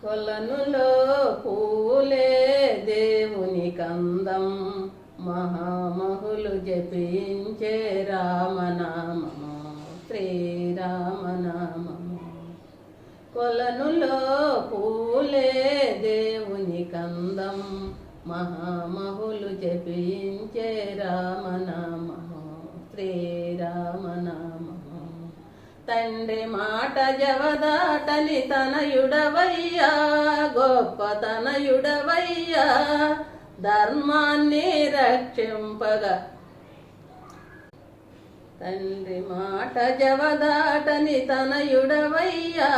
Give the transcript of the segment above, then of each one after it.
కొలనులో పూలే దేవుని కందం, మహామహులు జపించే రామనామము, శ్రీరామనామము. కొలనులో పూలే దేవుని కందం, మహామహులు జపించే రామనామము, శ్రీరామనామము. తండ్రి మాట జవదాటని తనయుడవయ్యా, గొప్ప తనయుడవయ్యా, ధర్మాన్ని రక్షింపగా. తండ్రి మాట జవదాటని తనయుడవయ్యా,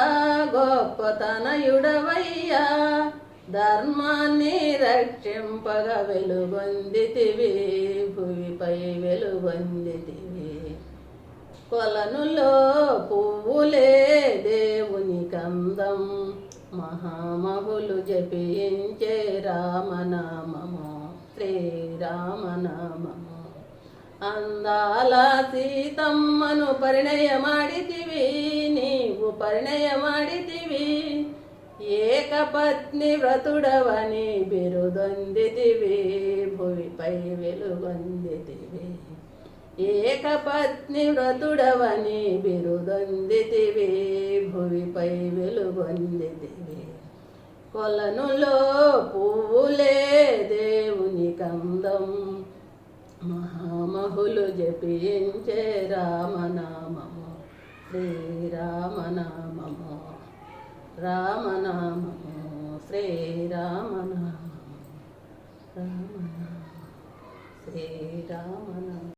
గొప్ప తనయుడవయ్యా, ధర్మాన్ని రక్షింపగా వెలుగొందితివి, భూమిపై వెలుగొందితివి. కొలనులో పువ్వులే దేవుని కందం, మహామహులు జపించే రామనామము, శ్రీరామనామము. అందాల సీతమ్మను పరిణయమాడితివి, నీవు పరిణయమాడితివి, ఏకపత్ని వ్రతుడవని బిరుదొందితివి, భూమిపై వెలుగొందితివి. ఏకపత్ని వ్రతుడవని బిరుదొందితివి, భూమిపై వెలుగొందితివి. కొలనులో పువ్వులే దేవుని కందం, మహామహులు జపించే రామనామము, శ్రీరామనామము, రామనామము, శ్రీరామనామము, రామనామము, శ్రీరామనామము.